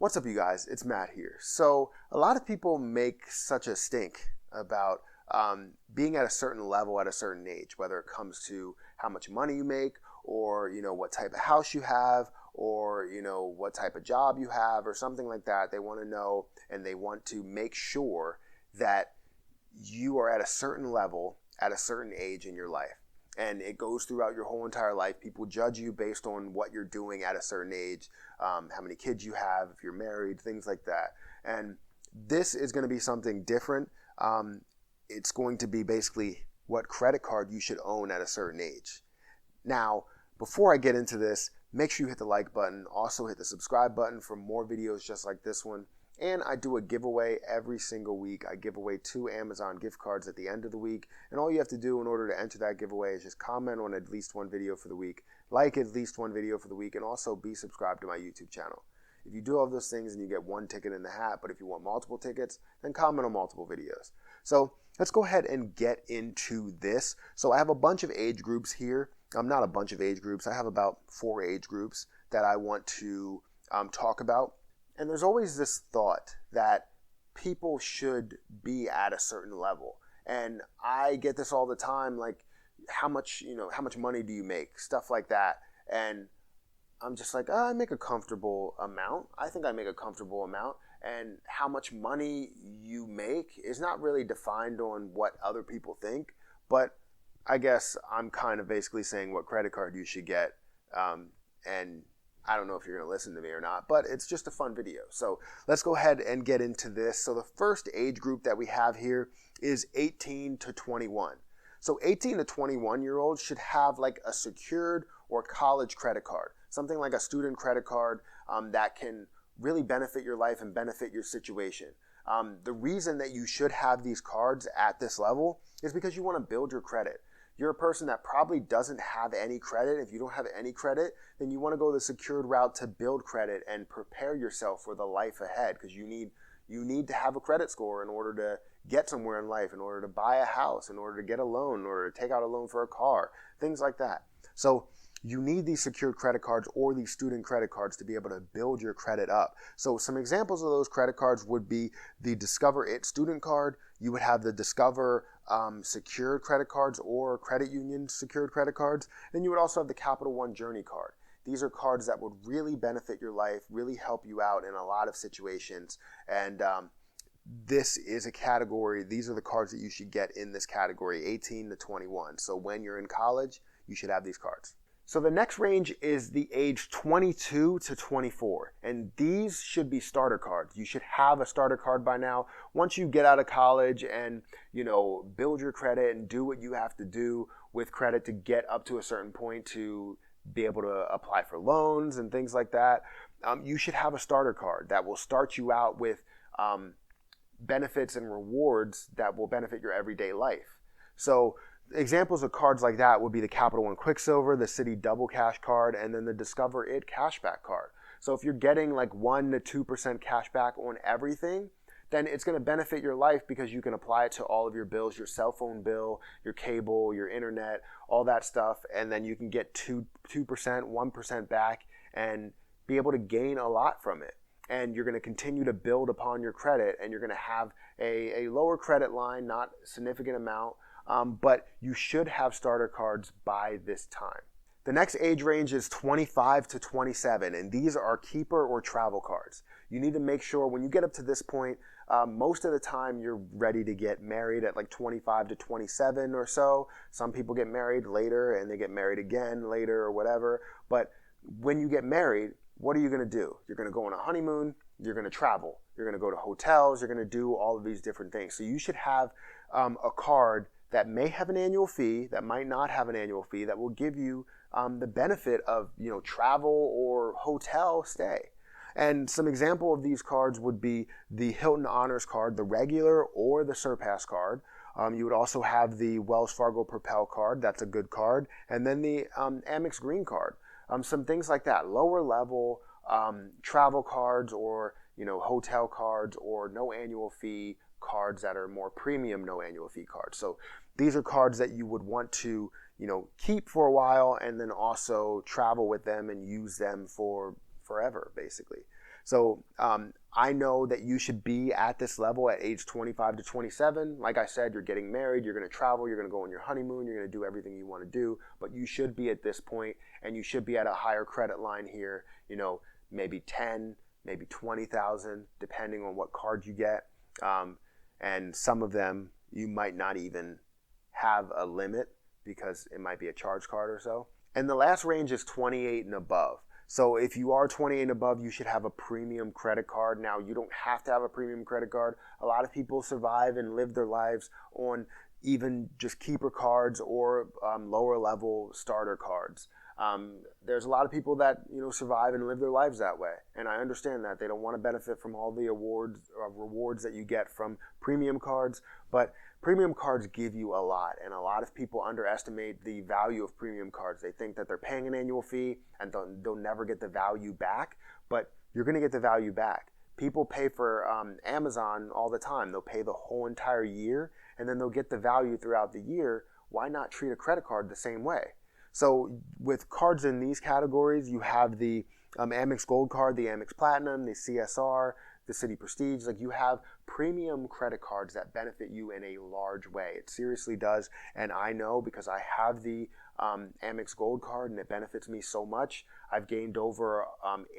What's up, you guys? It's Matt here. So a lot of people make such a stink about being at a certain level at a certain age, whether it comes to how much money you make, or what type of house you have, or what type of job you have, or something like that. They want to know, and they want to make sure that you are at a certain level at a certain age in your life. And it goes throughout your whole entire life. People judge you based on what you're doing at a certain age, how many kids you have, if you're married, things like that. And this is going to be something different. It's going to be basically what credit card you should own at a certain age. Now, before I get into this, make sure you hit the like button. Also hit the subscribe button for more videos just like this one. And I do a giveaway every single week. I give away 2 Amazon gift cards at the end of the week. And all you have to do in order to enter that giveaway is just comment on at least one video for the week, like at least one video for the week, and also be subscribed to my YouTube channel. If you do all those things, and you get 1 ticket in the hat, but if you want multiple tickets, then comment on multiple videos. So let's go ahead and get into this. So I have a bunch of age groups here. Not a bunch of age groups. I have about 4 age groups that I want to talk about. And there's always this thought that people should be at a certain level. And I get this all the time, like, how much money do you make? Stuff like that. And I'm just like, I make a comfortable amount. I think I make a comfortable amount. And how much money you make is not really defined on what other people think. But I guess I'm kind of basically saying what credit card you should get. And I don't know if you're going to listen to me or not, but it's just a fun video. So let's go ahead and get into this. So the first age group that we have here is 18 to 21. So 18 to 21 year olds should have like a secured or college credit card, something like a student credit card that can really benefit your life and benefit your situation. The reason that you should have these cards at this level is because you want to build your credit. You're a person that probably doesn't have any credit. If you don't have any credit, then you want to go the secured route to build credit and prepare yourself for the life ahead, because you need to have a credit score in order to get somewhere in life, in order to buy a house, in order to get a loan, in order to take out a loan for a car, things like that. So you need these secured credit cards or these student credit cards to be able to build your credit up. So some examples of those credit cards would be the Discover It student card. You would have the Discover secured credit cards or credit union secured credit cards. Then you would also have the Capital One Journey card. These are cards that would really benefit your life, really help you out in a lot of situations. And this is a category. These are the cards that you should get in this category, 18 to 21. So when you're in college, you should have these cards. So the next range is the age 22 to 24, and these should be starter cards. You should have a starter card by now. Once you get out of college and, build your credit and do what you have to do with credit to get up to a certain point to be able to apply for loans and things like that, you should have a starter card that will start you out with benefits and rewards that will benefit your everyday life. So examples of cards like that would be the Capital One Quicksilver, the Citi Double Cash card, and then the Discover It Cashback card. So if you're getting like 1% to 2% cashback on everything, then it's going to benefit your life because you can apply it to all of your bills, your cell phone bill, your cable, your internet, all that stuff, and then you can get 2%, 1% back and be able to gain a lot from it. And you're going to continue to build upon your credit, and you're going to have a lower credit line, not a significant amount, but you should have starter cards by this time. The next age range is 25 to 27, and these are keeper or travel cards. You need to make sure when you get up to this point, most of the time you're ready to get married at like 25 to 27 or so. Some people get married later and they get married again later or whatever. But when you get married, what are you going to do? You're going to go on a honeymoon, you're going to travel, you're going to go to hotels, you're going to do all of these different things. So you should have a card that may have an annual fee, that might not have an annual fee, that will give you the benefit of travel or hotel stay. And some example of these cards would be the Hilton Honors card, the regular or the Surpass card. You would also have the Wells Fargo Propel card. That's a good card. And then the Amex Green card. Some things like that. Lower level travel cards or hotel cards or no annual fee cards that are more premium no annual fee cards. So these are cards that you would want to keep for a while and then also travel with them and use them for forever, basically. So I know that you should be at this level at age 25 to 27. Like I said, you're getting married, you're going to travel, you're going to go on your honeymoon, you're going to do everything you want to do, but you should be at this point, and you should be at a higher credit line here, maybe 10, maybe 20,000, depending on what card you get. And some of them, you might not even have a limit because it might be a charge card or so. And the last range is 28 and above. So if you are 28 and above, you should have a premium credit card. Now, you don't have to have a premium credit card. A lot of people survive and live their lives on even just keeper cards or lower level starter cards. There's a lot of people that survive and live their lives that way, and I understand that they don't want to benefit from all the rewards that you get from premium cards. But premium cards give you a lot, and a lot of people underestimate the value of premium cards. They think that they're paying an annual fee and they'll never get the value back, but you're going to get the value back. People pay for Amazon all the time. They'll pay the whole entire year, and then they'll get the value throughout the year. Why not treat a credit card the same way? So with cards in these categories, you have the Amex Gold Card, the Amex Platinum, the CSR, the Citi Prestige. Like, you have premium credit cards that benefit you in a large way. It seriously does. And I know, because I have the Amex Gold Card and it benefits me so much. I've gained over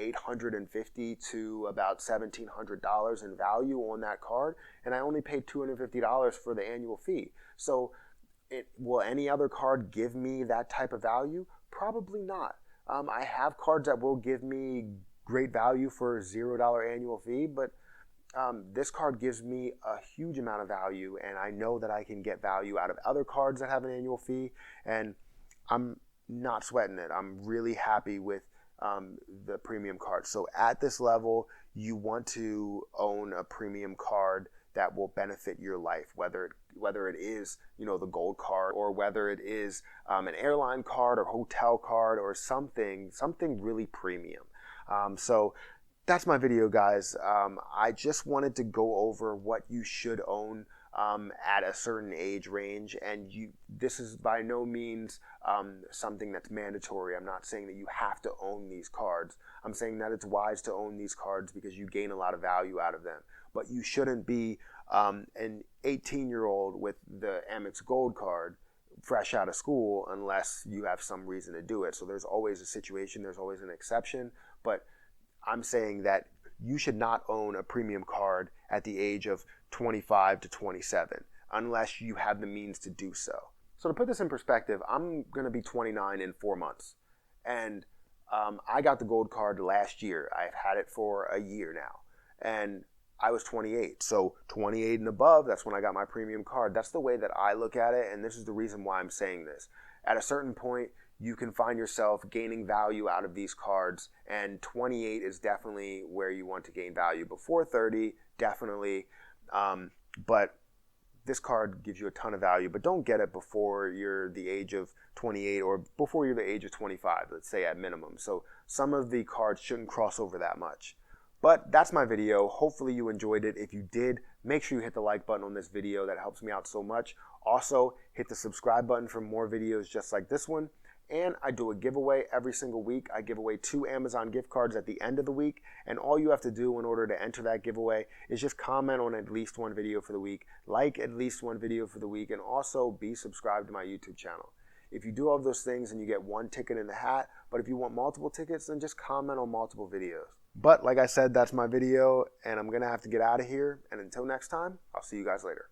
$850 to about $1,700 in value on that card, and I only paid $250 for the annual fee. So will any other card give me that type of value? Probably not. I have cards that will give me great value for $0 annual fee, but this card gives me a huge amount of value, and I know that I can get value out of other cards that have an annual fee, and I'm not sweating it. I'm really happy with the premium card. So at this level, you want to own a premium card that will benefit your life, whether it is the gold card, or whether it is an airline card or hotel card or something really premium. So that's my video, guys. I just wanted to go over what you should own at a certain age range, and this is by no means something that's mandatory. I'm not saying that you have to own these cards. I'm saying that it's wise to own these cards because you gain a lot of value out of them. But you shouldn't be an 18-year-old with the Amex Gold Card fresh out of school unless you have some reason to do it. So there's always a situation, there's always an exception, but I'm saying that you should not own a premium card at the age of 25 to 27 unless you have the means to do so. So to put this in perspective, I'm going to be 29 in 4 months, and I got the gold card last year. I've had it for a year now, and I was 28. So 28 and above, that's when I got my premium card. That's the way that I look at it, and this is the reason why I'm saying this. At a certain point, you can find yourself gaining value out of these cards, and 28 is definitely where you want to gain value. Before 30, definitely, but this card gives you a ton of value, but don't get it before you're the age of 28 or before you're the age of 25, let's say at minimum. So some of the cards shouldn't cross over that much. But that's my video. Hopefully you enjoyed it. If you did, make sure you hit the like button on this video. That helps me out so much. Also, hit the subscribe button for more videos just like this one. And I do a giveaway every single week. I give away 2 Amazon gift cards at the end of the week. And all you have to do in order to enter that giveaway is just comment on at least one video for the week, like at least one video for the week, and also be subscribed to my YouTube channel. If you do all of those things, and you get one ticket in the hat, but if you want multiple tickets, then just comment on multiple videos. But like I said, that's my video, and I'm going to have to get out of here. And until next time, I'll see you guys later.